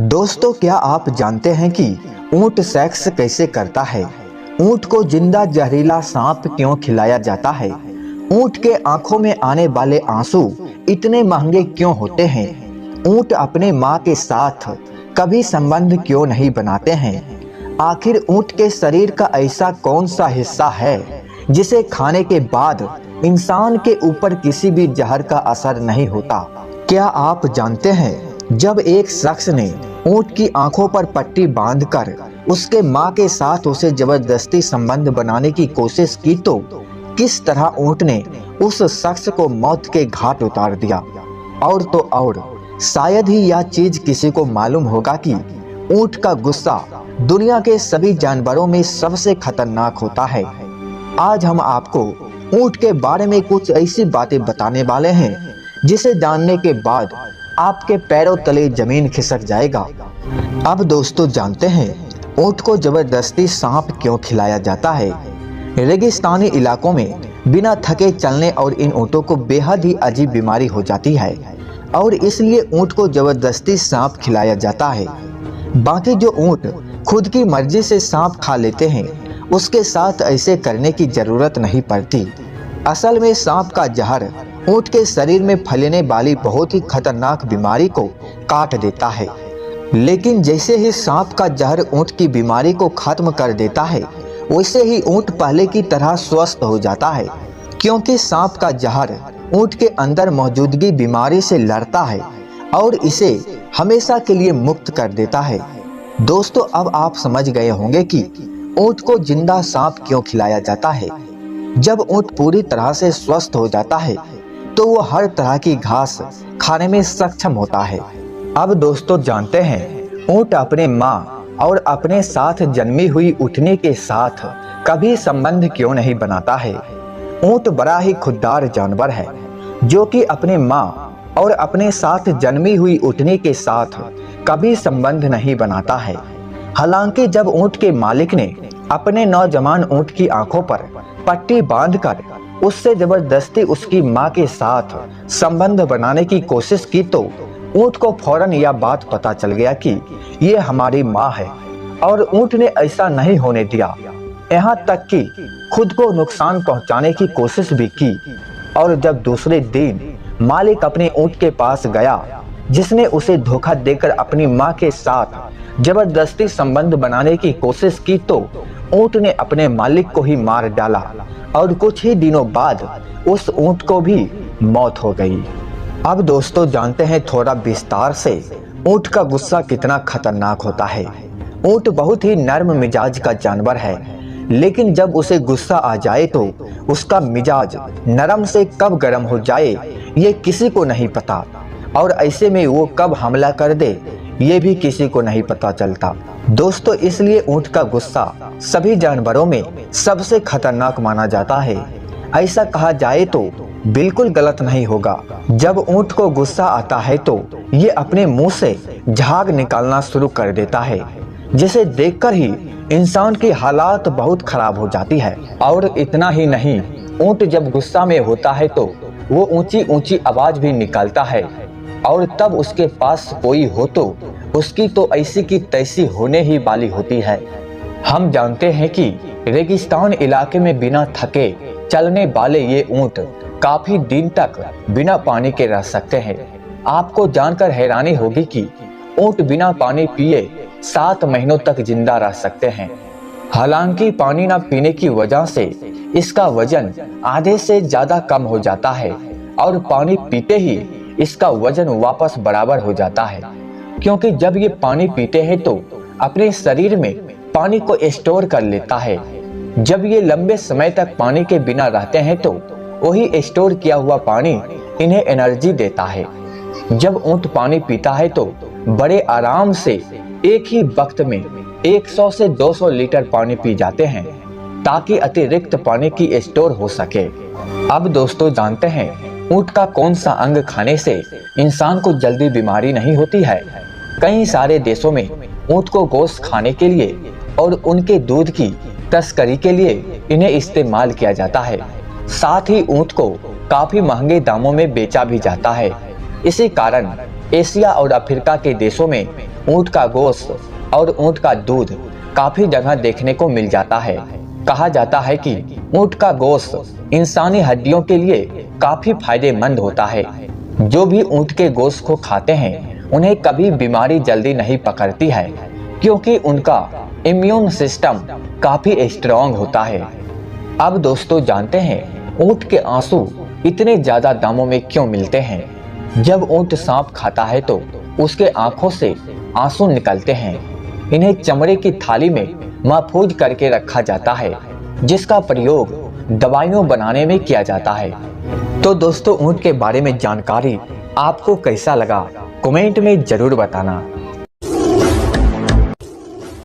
दोस्तों, क्या आप जानते हैं कि ऊंट सेक्स कैसे करता है? ऊंट को जिंदा जहरीला सांप क्यों खिलाया जाता है? ऊंट के आंखों में आने वाले आंसू इतने महंगे क्यों होते हैं? ऊंट अपने माँ के साथ कभी संबंध क्यों नहीं बनाते हैं? आखिर ऊंट के शरीर का ऐसा कौन सा हिस्सा है जिसे खाने के बाद इंसान के ऊपर किसी भी जहर का असर नहीं होता? क्या आप जानते हैं, जब एक शख्स ने ऊंट की आंखों पर पट्टी बांधकर उसके मां के साथ उसे जबरदस्ती संबंध बनाने की कोशिश की तो किस तरह ऊंट ने उस शख्स को मौत के घाट उतार दिया। और तो और शायद ही यह चीज किसी को मालूम होगा कि ऊंट का गुस्सा दुनिया के सभी जानवरों में सबसे खतरनाक होता है। आज हम आपको ऊंट के बारे में कुछ ऐसी बातें बताने वाले हैं जिसे जानने के बाद आपके पैरों तले जमीन खिसक जाएगा। अब दोस्तों, जानते हैं ऊंट को जबरदस्ती सांप क्यों खिलाया जाता है? रेगिस्तानी इलाकों में बिना थके चलने और इन ऊंटों को बेहद ही अजीब बीमारी हो जाती है और इसलिए ऊंट को जबरदस्ती सांप खिलाया जाता है। बाकी जो ऊंट खुद की मर्जी से सांप खा लेते हैं, उसके साथ ऐसे करने की जरूरत नहीं पड़ती। असल में सांप का जहर ऊंट के शरीर में फैलने वाली बहुत ही खतरनाक बीमारी को काट देता है। लेकिन जैसे ही सांप का जहर ऊंट की बीमारी को खत्म कर देता है, वैसे ही ऊंट पहले की तरह स्वस्थ हो जाता है, क्योंकि सांप का जहर ऊंट के अंदर मौजूदगी बीमारी से लड़ता है और इसे हमेशा के लिए मुक्त कर देता है। दोस्तों, अब आप समझ गए होंगे कि ऊंट को जिंदा सांप क्यों खिलाया जाता है। जब ऊंट पूरी तरह से स्वस्थ हो जाता है तो वो हर तरह की घास खाने में सक्षम होता है। अब दोस्तों, जानते हैं ऊंट अपने माँ और अपने साथ जन्मी हुई ऊँटनी के साथ कभी संबंध क्यों नहीं बनाता है? ऊंट बड़ा ही खुददार जानवर है जो कि अपने माँ और अपने साथ जन्मी हुई ऊँटनी के साथ कभी संबंध नहीं बनाता है। हालांकि जब ऊंट के मालिक ने अपने नौजवान ऊंट की आंखों पर पट्टी बांधकर उससे जबरदस्ती उसकी मां के साथ संबंध बनाने की कोशिश की तो ऊंट को फौरन यह बात पता चल गया कि ये हमारी मां है और ऊंट ने ऐसा नहीं होने दिया। यहाँ तक कि खुद को नुकसान पहुंचाने की कोशिश भी की। और जब दूसरे दिन मालिक अपने ऊंट के पास गया जिसने उसे धोखा देकर अपनी मां के साथ जबरदस्ती संबंध बनाने की कोशिश की तो ऊंट ने अपने मालिक को ही मार डाला और कुछ ही दिनों बाद उस ऊंट को भी मौत हो गई। अब दोस्तों, जानते हैं थोड़ा विस्तार से ऊंट का गुस्सा कितना खतरनाक होता है। ऊंट बहुत ही नर्म मिजाज का जानवर है, लेकिन जब उसे गुस्सा आ जाए तो उसका मिजाज नरम से कब गर्म हो जाए ये किसी को नहीं पता, और ऐसे में वो कब हमला कर दे ये भी किसी को नहीं पता चलता। दोस्तों, इसलिए ऊंट का गुस्सा सभी जानवरों में सबसे खतरनाक माना जाता है। ऐसा कहा जाए तो बिल्कुल गलत नहीं होगा। जब ऊंट को गुस्सा आता है तो ये अपने मुंह से झाग निकालना शुरू कर देता है, जिसे देखकर ही इंसान की हालात बहुत खराब हो जाती है। और इतना ही नहीं, ऊंट जब गुस्सा में होता है तो वो ऊंची ऊंची आवाज भी निकालता है, और तब उसके पास कोई हो तो उसकी तो ऐसी की तैसी होने ही वाली होती है। हम जानते हैं कि रेगिस्तान इलाके में बिना थके चलने वाले ये ऊंट काफी दिन तक बिना पानी के रह सकते हैं। आपको जानकर हैरानी होगी कि ऊंट बिना पानी पिए 7 महीनों तक जिंदा रह सकते हैं। हालांकि पानी न पीने की वजह से इसका वजन आधे से ज्यादा कम हो जाता है और पानी पीते ही इसका वजन वापस बराबर हो जाता है, क्योंकि जब ये पानी पीते हैं तो अपने शरीर में पानी को स्टोर कर लेता है। जब ये लंबे समय तक पानी के बिना रहते हैं तो वही स्टोर किया हुआ पानी इन्हें एनर्जी देता है। जब ऊंट पानी पीता है तो बड़े आराम से एक ही वक्त में 100 से 200 लीटर पानी पी जाते हैं ताकि अतिरिक्त पानी की स्टोर हो सके। अब दोस्तों, जानते हैं ऊंट का कौन सा अंग खाने से इंसान को जल्दी बीमारी नहीं होती है? कई सारे देशों में ऊंट को गोश्त खाने के लिए और उनके दूध की तस्करी के लिए इन्हें इस्तेमाल किया जाता है। साथ ही ऊंट को काफी महंगे दामों में बेचा भी जाता है। इसी कारण एशिया और अफ्रीका के देशों में ऊँट का गोश्त और ऊँट का दूध काफी जगह देखने को मिल जाता है। कहा जाता है कि ऊँट का गोश्त इंसानी हड्डियों के लिए काफी फायदेमंद होता है। जो भी ऊँट के गोश्त को खाते हैं उन्हें कभी बीमारी जल्दी नहीं पकड़ती है, क्योंकि उनका इम्यून सिस्टम काफी स्ट्रांग होता है। अब दोस्तों जानते हैं ऊँट के आंसू इतने ज्यादा दामों में क्यों मिलते हैं। जब ऊँट सांप खाता है तो उसके आंखों से आंसू निकलते हैं। इन्हें चमड़े की थाली में महफूज करके रखा जाता है, जिसका प्रयोग दवाइयों बनाने में किया जाता है। तो दोस्तों ऊँट के बारे में जानकारी आपको कैसा लगा कमेंट में जरूर बताना।